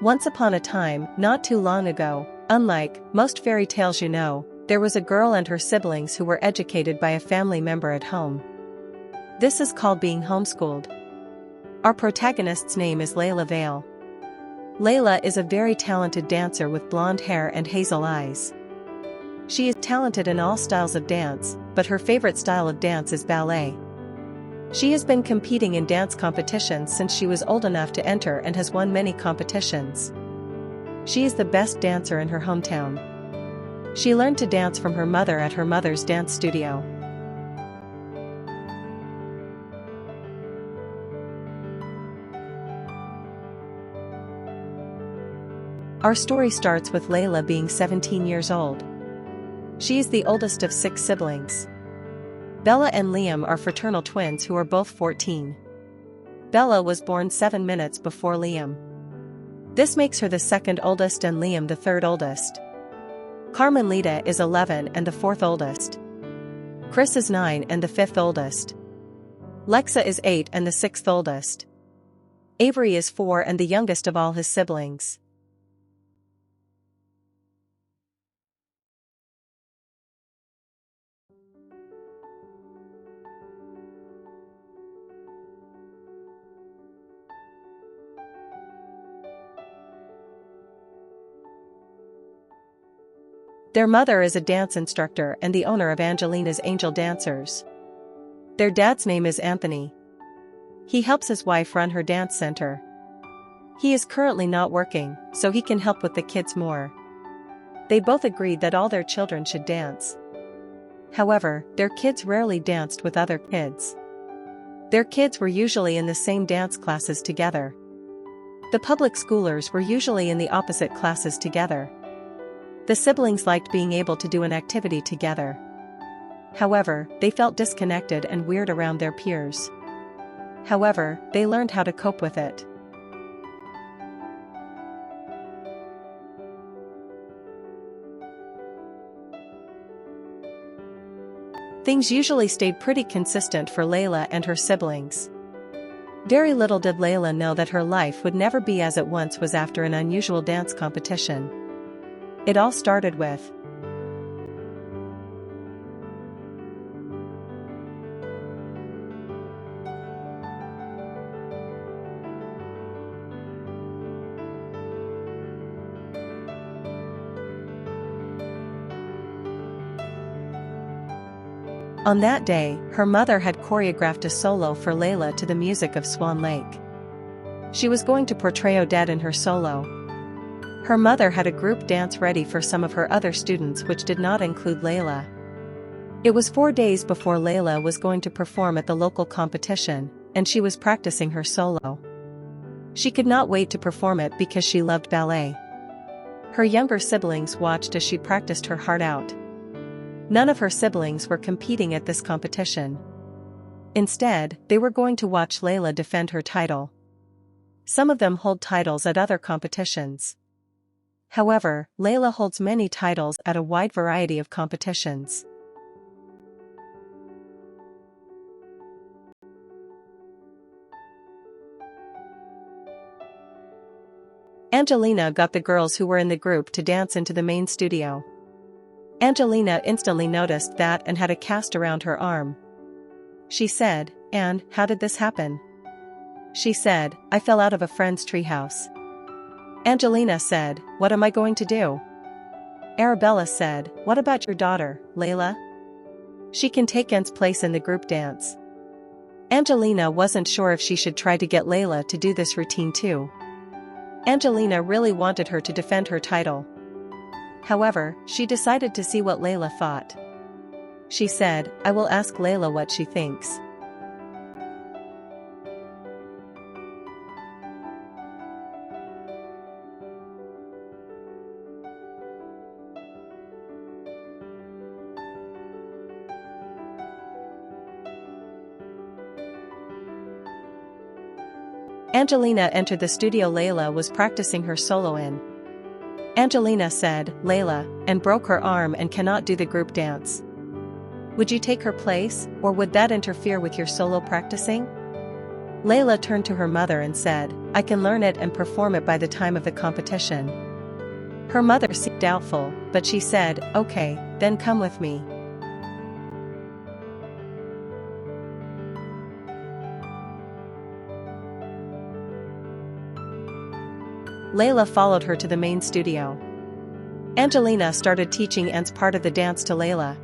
Once upon a time, not too long ago, unlike most fairy tales you know, there was a girl and her siblings who were educated by a family member at home. This is called being homeschooled. Our protagonist's name is Layla Vale. Layla is a very talented dancer with blonde hair and hazel eyes. She is talented in all styles of dance, but her favorite style of dance is ballet. She has been competing in dance competitions since she was old enough to enter and has won many competitions. She is the best dancer in her hometown. She learned to dance from her mother at her mother's dance studio. Our story starts with Layla being 17 years old. She is the oldest of 6 siblings. Bella and Liam are fraternal twins who are both 14. Bella was born 7 minutes before Liam. This makes her the second oldest and Liam the third oldest. Carmelita is 11 and the 4th oldest. Chris is 9 and the 5th oldest. Lexa is 8 and the 6th oldest. Avery is 4 and the youngest of all his siblings. Their mother is a dance instructor and the owner of Angelina's Angel Dancers. Their dad's name is Anthony. He helps his wife run her dance center. He is currently not working, so he can help with the kids more. They both agreed that all their children should dance. However, their kids rarely danced with other kids. Their kids were usually in the same dance classes together. The public schoolers were usually in the opposite classes together. The siblings liked being able to do an activity together. However, they felt disconnected and weird around their peers. However, they learned how to cope with it. Things usually stayed pretty consistent for Layla and her siblings. Very little did Layla know that her life would never be as it once was after an unusual dance competition. It all started with On that day, her mother had choreographed a solo for Layla to the music of Swan Lake. She was going to portray Odette in her solo. Her mother had a group dance ready for some of her other students which did not include Layla. It was 4 days before Layla was going to perform at the local competition, and she was practicing her solo. She could not wait to perform it because she loved ballet. Her younger siblings watched as she practiced her heart out. None of her siblings were competing at this competition. Instead, they were going to watch Layla defend her title. Some of them hold titles at other competitions. However, Layla holds many titles at a wide variety of competitions. Angelina got the girls who were in the group to dance into the main studio. Angelina instantly noticed that and had a cast around her arm. She said, "And, how did this happen?" She said, "I fell out of a friend's treehouse." Angelina said, "What am I going to do?" Arabella said, "What about your daughter, Layla? She can take Anne's place in the group dance." Angelina wasn't sure if she should try to get Layla to do this routine too. Angelina really wanted her to defend her title. However, she decided to see what Layla thought. She said, "I will ask Layla what she thinks." Angelina entered the studio Layla was practicing her solo in. Angelina said, "Layla," and broke her arm and cannot do the group dance. "Would you take her place, or would that interfere with your solo practicing?" Layla turned to her mother and said, I can learn it and perform it by the time of the competition. Her mother seemed doubtful, but she said, okay, then come with me. Layla followed her to the main studio. Angelina started teaching Ant's part of the dance to Layla.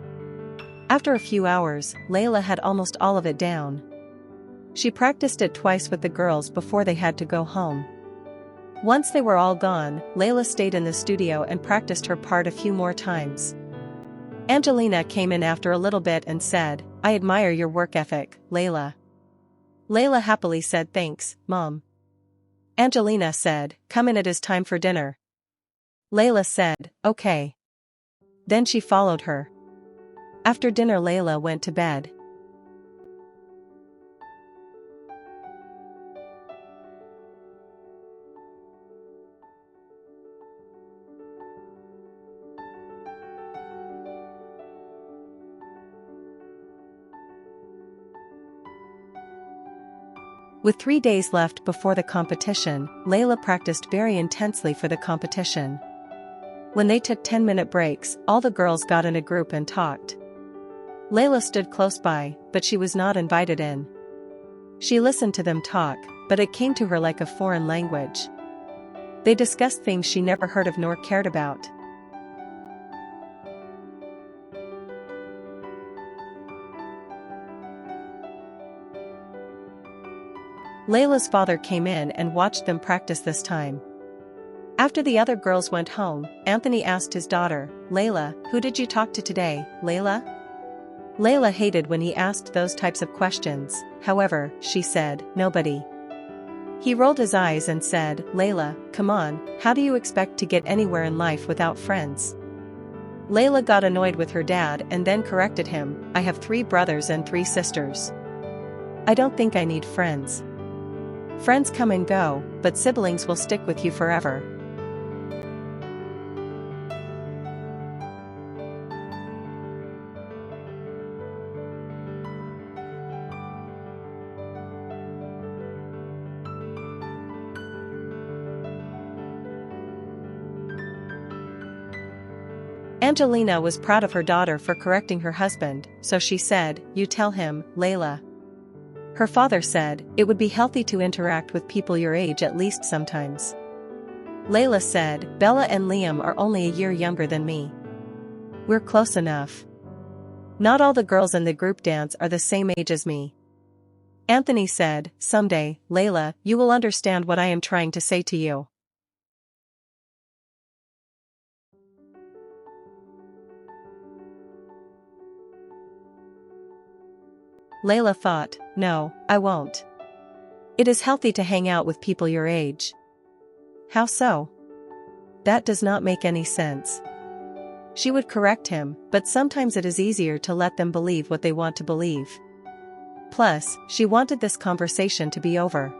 After a few hours, Layla had almost all of it down. She practiced it twice with the girls before they had to go home. Once they were all gone, Layla stayed in the studio and practiced her part a few more times. Angelina came in after a little bit and said, I admire your work ethic, Layla. Layla happily said thanks, Mom. Angelina said, come in, it is time for dinner. Layla said, okay. Then she followed her. After dinner, Layla went to bed. With 3 days left before the competition, Layla practiced very intensely for the competition. When they took 10-minute breaks, all the girls got in a group and talked. Layla stood close by, but she was not invited in. She listened to them talk, but it came to her like a foreign language. They discussed things she never heard of nor cared about. Layla's father came in and watched them practice this time. After the other girls went home, Anthony asked his daughter, Layla, who did you talk to today, Layla? Layla hated when he asked those types of questions, however, she said, nobody. He rolled his eyes and said, Layla, come on, how do you expect to get anywhere in life without friends? Layla got annoyed with her dad and then corrected him, I have 3 brothers and 3 sisters. I don't think I need friends. Friends come and go, but siblings will stick with you forever. Angelina was proud of her daughter for correcting her husband, so she said, you tell him, Layla. Her father said, it would be healthy to interact with people your age at least sometimes. Layla said, Bella and Liam are only a year younger than me. We're close enough. Not all the girls in the group dance are the same age as me. Anthony said, someday, Layla, you will understand what I am trying to say to you. Layla thought, no, I won't. It is healthy to hang out with people your age. How so? That does not make any sense. She would correct him, but sometimes it is easier to let them believe what they want to believe. Plus, she wanted this conversation to be over.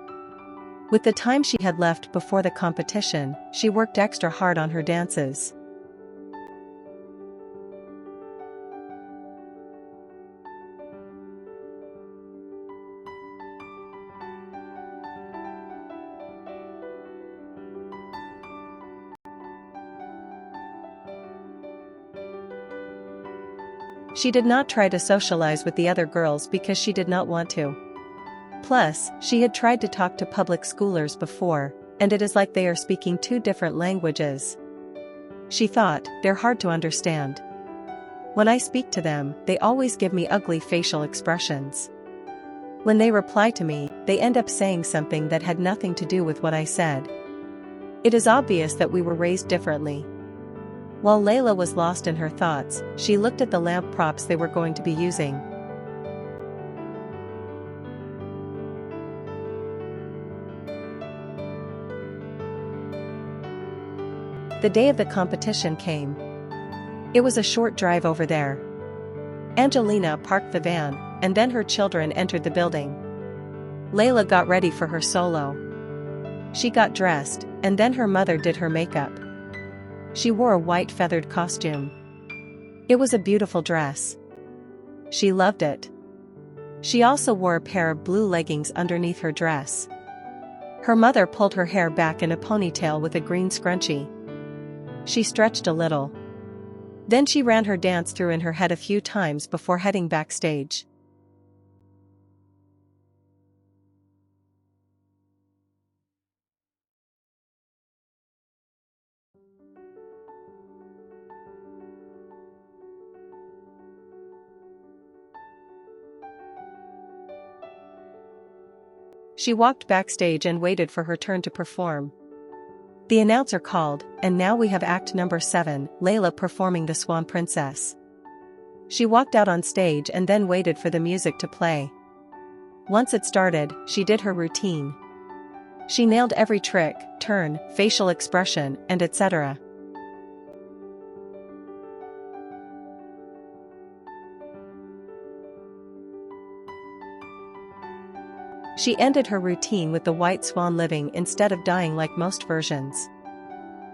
With the time she had left before the competition, she worked extra hard on her dances. She did not try to socialize with the other girls because she did not want to. Plus, she had tried to talk to public schoolers before, and it is like they are speaking 2 different languages. She thought, they're hard to understand. When I speak to them, they always give me ugly facial expressions. When they reply to me, they end up saying something that had nothing to do with what I said. It is obvious that we were raised differently. While Layla was lost in her thoughts, she looked at the lamp props they were going to be using. The day of the competition came. It was a short drive over there. Angelina parked the van, and then her children entered the building. Layla got ready for her solo. She got dressed, and then her mother did her makeup. She wore a white feathered costume. It was a beautiful dress. She loved it. She also wore a pair of blue leggings underneath her dress. Her mother pulled her hair back in a ponytail with a green scrunchie. She stretched a little. Then she ran her dance through in her head a few times before heading backstage. She walked backstage and waited for her turn to perform. The announcer called, and now we have act number 7, Layla performing the Swan Princess. She walked out on stage and then waited for the music to play. Once it started, she did her routine. She nailed every trick, turn, facial expression, and etc. She ended her routine with the white swan living instead of dying like most versions.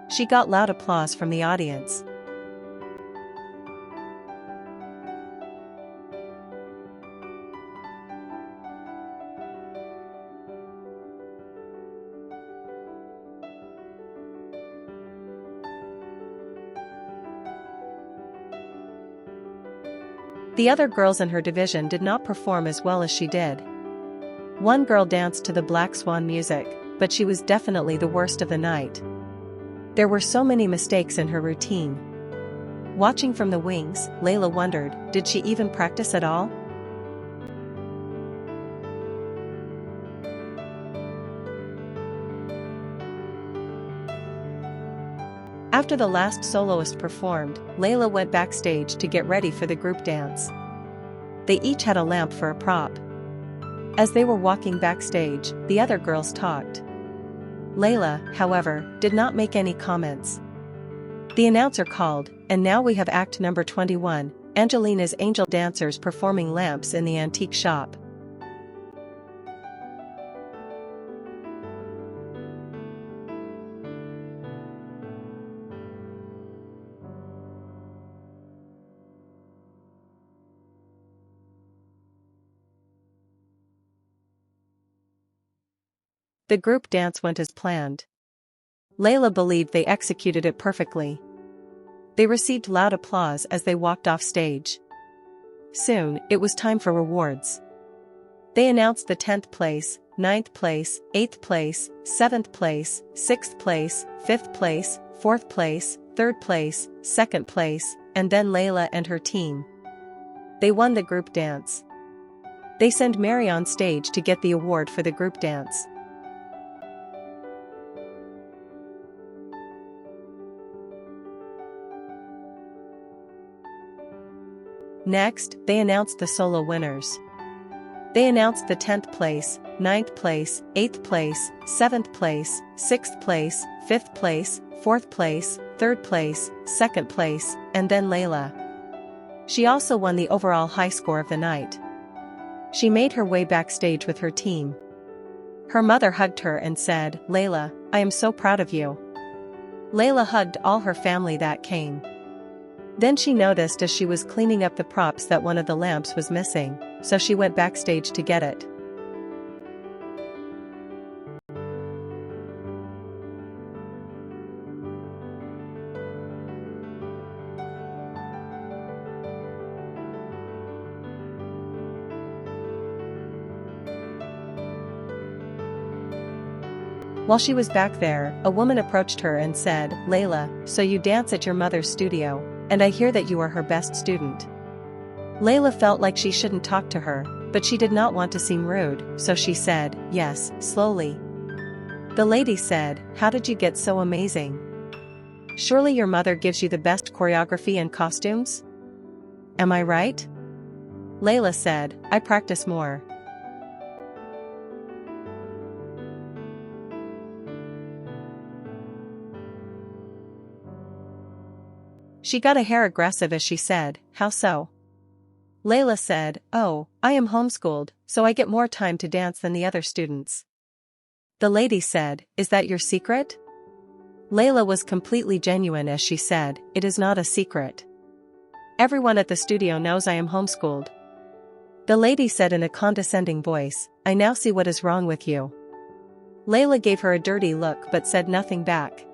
She got loud applause from the audience. The other girls in her division did not perform as well as she did. One girl danced to the Black Swan music, but she was definitely the worst of the night. There were so many mistakes in her routine. Watching from the wings, Layla wondered, did she even practice at all? After the last soloist performed, Layla went backstage to get ready for the group dance. They each had a lamp for a prop. As they were walking backstage, the other girls talked. Layla, however, did not make any comments. The announcer called, and now we have act number 21, Angelina's Angel Dancers performing lamps in the antique shop. The group dance went as planned. Layla believed they executed it perfectly. They received loud applause as they walked off stage. Soon, it was time for rewards. They announced the 10th place, 9th place, 8th place, 7th place, 6th place, 5th place, 4th place, 3rd place, 2nd place, and then Layla and her team. They won the group dance. They send Mary on stage to get the award for the group dance. Next, they announced the solo winners. They announced the 10th place, 9th place, 8th place, 7th place, 6th place, 5th place, 4th place, 3rd place, 2nd place, and then Layla. She also won the overall high score of the night. She made her way backstage with her team. Her mother hugged her and said, "Layla, I am so proud of you." Layla hugged all her family that came. Then she noticed as she was cleaning up the props that one of the lamps was missing, so she went backstage to get it. While she was back there, a woman approached her and said, "Layla, so you dance at your mother's studio, and I hear that you are her best student." Layla felt like she shouldn't talk to her, but she did not want to seem rude, so she said, "Yes," slowly. The lady said, "How did you get so amazing? Surely your mother gives you the best choreography and costumes? Am I right?" Layla said, "I practice more." She got a hair aggressive as she said, "How so?" Layla said, "Oh, I am homeschooled, so I get more time to dance than the other students." The lady said, "Is that your secret?" Layla was completely genuine as she said, "It is not a secret. Everyone at the studio knows I am homeschooled." The lady said in a condescending voice, "I now see what is wrong with you." Layla gave her a dirty look but said nothing back.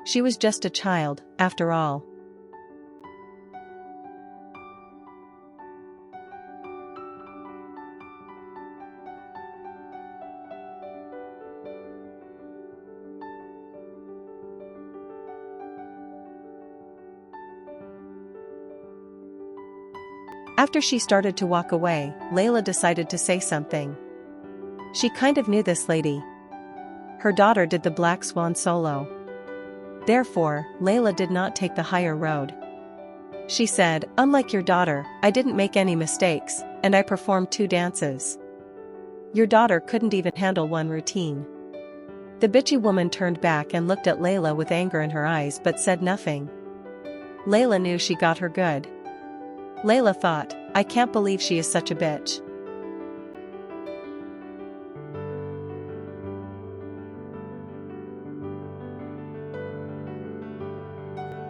She was just a child, after all. After she started to walk away, Layla decided to say something. She kind of knew this lady. Her daughter did the Black Swan solo. Therefore, Layla did not take the higher road. She said, "Unlike your daughter, I didn't make any mistakes, and I performed 2 dances. Your daughter couldn't even handle one routine." The bitchy woman turned back and looked at Layla with anger in her eyes but said nothing. Layla knew she got her good. Layla thought, "I can't believe she is such a bitch."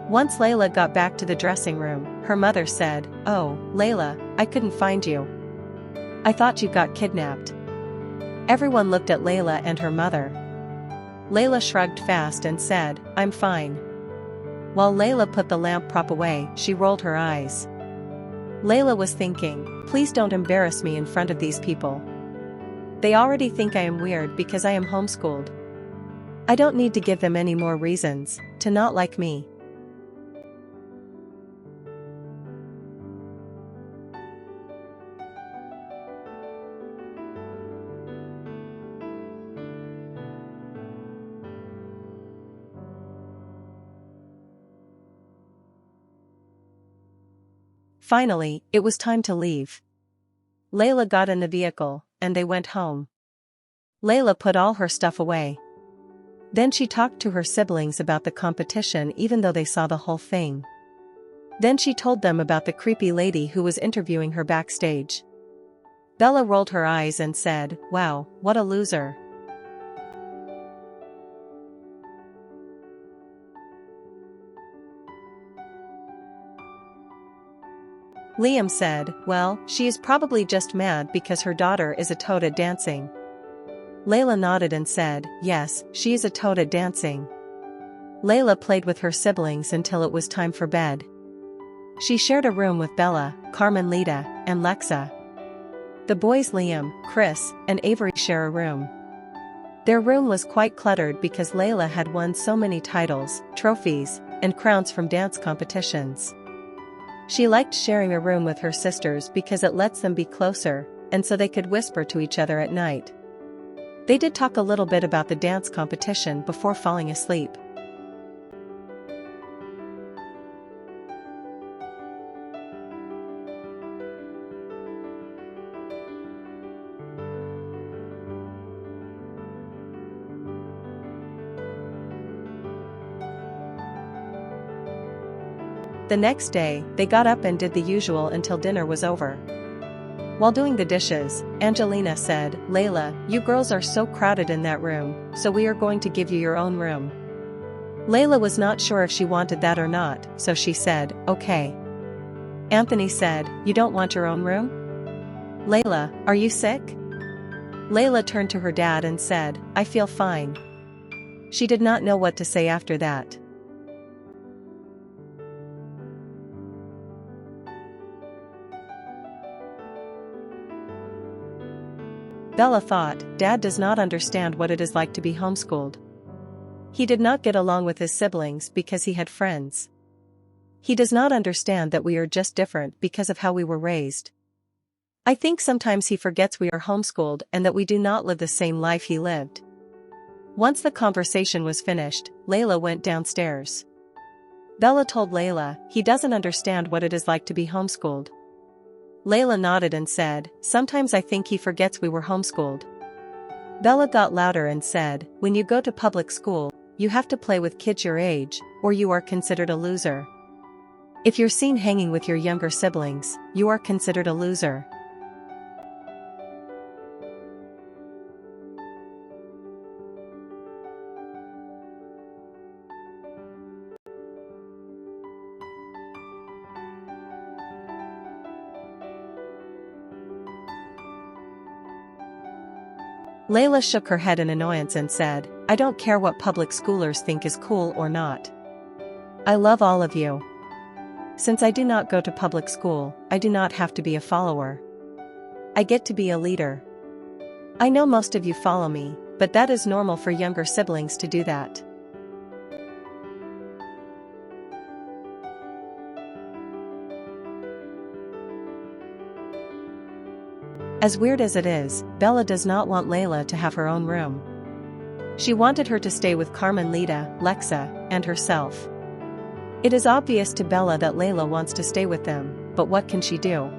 Once Layla got back to the dressing room, her mother said, "Oh, Layla, I couldn't find you. I thought you got kidnapped." Everyone looked at Layla and her mother. Layla shrugged fast and said, "I'm fine." While Layla put the lamp prop away, she rolled her eyes. Layla was thinking, "Please don't embarrass me in front of these people. They already think I am weird because I am homeschooled. I don't need to give them any more reasons to not like me." Finally, it was time to leave. Layla got in the vehicle, and they went home. Layla put all her stuff away. Then she talked to her siblings about the competition even though they saw the whole thing. Then she told them about the creepy lady who was interviewing her backstage. Bella rolled her eyes and said, "Wow, what a loser." Liam said, "Well, she is probably just mad because her daughter is a toad at dancing." Layla nodded and said, "Yes, she is a toad at dancing." Layla played with her siblings until it was time for bed. She shared a room with Bella, Carmenlita, and Lexa. The boys Liam, Chris, and Avery share a room. Their room was quite cluttered because Layla had won so many titles, trophies, and crowns from dance competitions. She liked sharing a room with her sisters because it lets them be closer, and so they could whisper to each other at night. They did talk a little bit about the dance competition before falling asleep. The next day, they got up and did the usual until dinner was over. While doing the dishes, Angelina said, "Layla, you girls are so crowded in that room, so we are going to give you your own room." Layla was not sure if she wanted that or not, so she said, "Okay." Anthony said, "You don't want your own room? Layla, are you sick?" Layla turned to her dad and said, "I feel fine." She did not know what to say after that. Bella thought, "Dad does not understand what it is like to be homeschooled. He did not get along with his siblings because he had friends. He does not understand that we are just different because of how we were raised. I think sometimes he forgets we are homeschooled and that we do not live the same life he lived." Once the conversation was finished, Layla went downstairs. Bella told Layla, "He doesn't understand what it is like to be homeschooled." Layla nodded and said, "Sometimes I think he forgets we were homeschooled." Bella got louder and said, "When you go to public school, you have to play with kids your age, or you are considered a loser. If you're seen hanging with your younger siblings, you are considered a loser." Layla shook her head in annoyance and said, I don't care what public schoolers think is cool or not. I love all of you. Since I do not go to public school, I do not have to be a follower. I get to be a leader. I know most of you follow me, but that is normal for younger siblings to do that. As weird as it is, Bella does not want Layla to have her own room. She wanted her to stay with Carmen, Lita, Lexa, and herself. It is obvious to Bella that Layla wants to stay with them, but what can she do?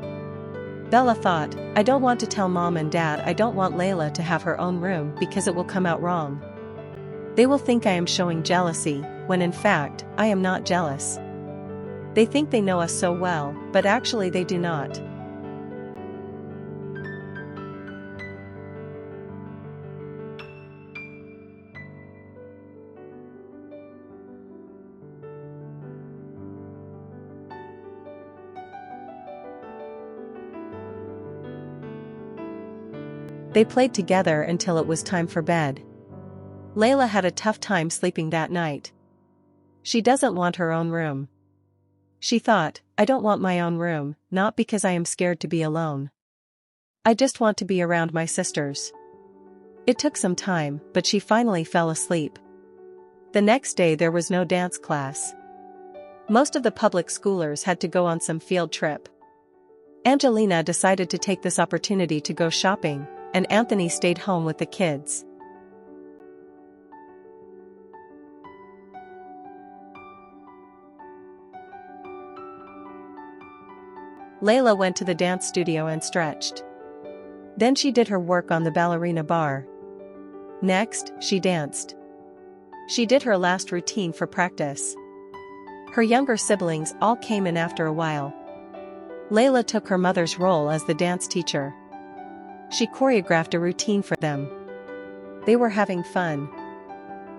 Bella thought, I don't want to tell Mom and Dad I don't want Layla to have her own room because it will come out wrong. They will think I am showing jealousy, when in fact, I am not jealous. They think they know us so well, but actually they do not. They played together until it was time for bed. Layla had a tough time sleeping that night. She doesn't want her own room. She thought, I don't want my own room, not because I am scared to be alone. I just want to be around my sisters. It took some time, but she finally fell asleep. The next day there was no dance class. Most of the public schoolers had to go on some field trip. Angelina decided to take this opportunity to go shopping, and Anthony stayed home with the kids. Layla went to the dance studio and stretched. Then she did her work on the ballerina bar. Next, she danced. She did her last routine for practice. Her younger siblings all came in after a while. Layla took her mother's role as the dance teacher. She choreographed a routine for them. They were having fun.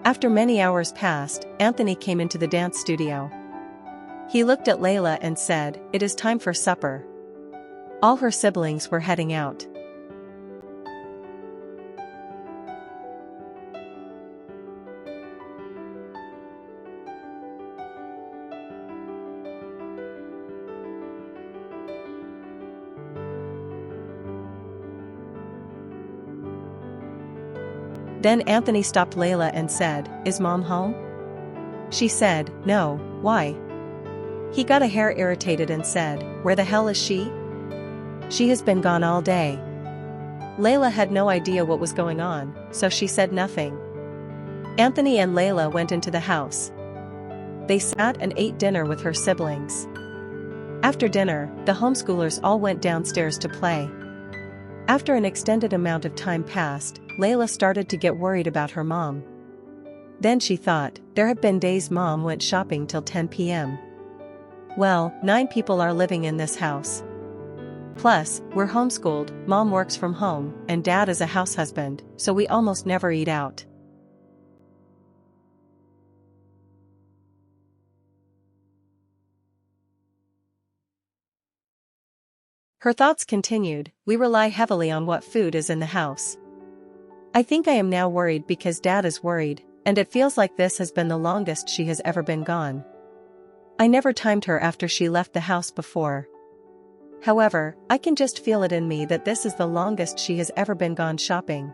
After many hours passed, Anthony came into the dance studio. He looked at Layla and said, It is time for supper. All her siblings were heading out. Then Anthony stopped Layla and said, Is Mom home? She said, No, why? He got a hair irritated and said, Where the hell is she? She has been gone all day. Layla had no idea what was going on, so she said nothing. Anthony and Layla went into the house. They sat and ate dinner with her siblings. After dinner, the homeschoolers all went downstairs to play. After an extended amount of time passed, Layla started to get worried about her mom. Then she thought, there have been days Mom went shopping till 10 p.m. Well, 9 people are living in this house. Plus, we're homeschooled, Mom works from home, and Dad is a house husband, so we almost never eat out. Her thoughts continued, we rely heavily on what food is in the house. I think I am now worried because Dad is worried, and it feels like this has been the longest she has ever been gone. I never timed her after she left the house before. However, I can just feel it in me that this is the longest she has ever been gone shopping.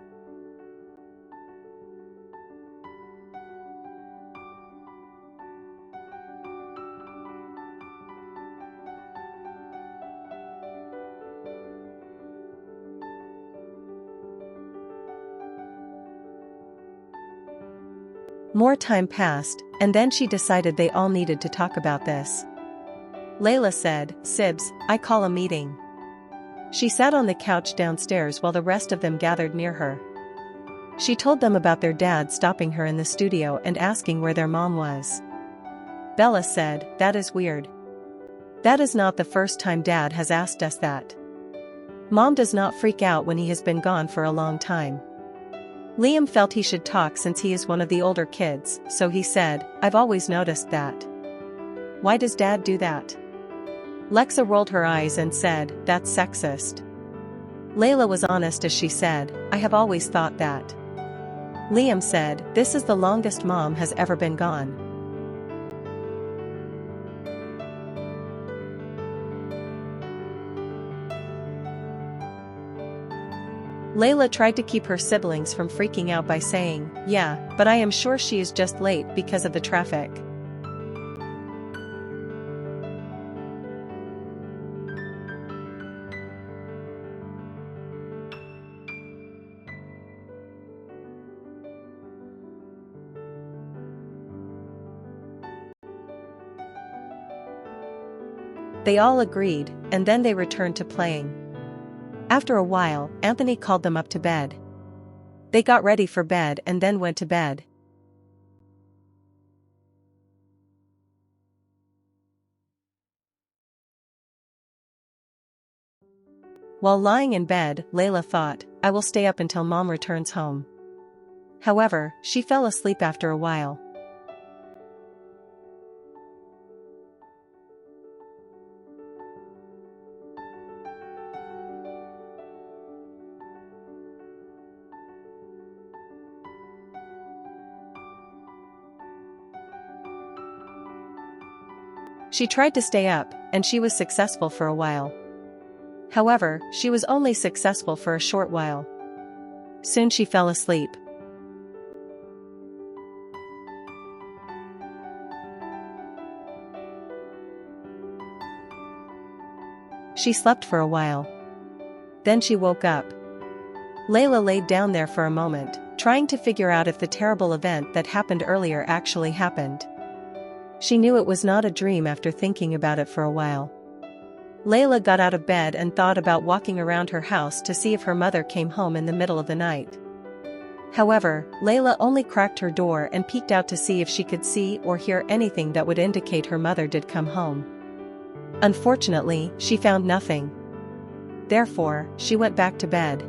More time passed, and then she decided they all needed to talk about this. Layla said, Sibs, I call a meeting. She sat on the couch downstairs while the rest of them gathered near her. She told them about their dad stopping her in the studio and asking where their mom was. Bella said, that is weird. That is not the first time Dad has asked us that. Mom does not freak out when he has been gone for a long time. Liam felt he should talk since he is one of the older kids, so he said, I've always noticed that. Why does Dad do that? Lexa rolled her eyes and said, that's sexist. Layla was honest as she said, "I have always thought that." Liam said, "This is the longest Mom has ever been gone." Layla tried to keep her siblings from freaking out by saying, "Yeah, but I am sure she is just late because of the traffic." They all agreed, and then they returned to playing. After a while, Anthony called them up to bed. They got ready for bed and then went to bed. While lying in bed, Layla thought, "I will stay up until Mom returns home." However, she fell asleep after a while. She tried to stay up, and she was successful for a while. However, she was only successful for a short while. Soon she fell asleep. She slept for a while. Then she woke up. Layla laid down there for a moment, trying to figure out if the terrible event that happened earlier actually happened. She knew it was not a dream after thinking about it for a while. Layla got out of bed and thought about walking around her house to see if her mother came home in the middle of the night. However, Layla only cracked her door and peeked out to see if she could see or hear anything that would indicate her mother did come home. Unfortunately, she found nothing. Therefore, she went back to bed.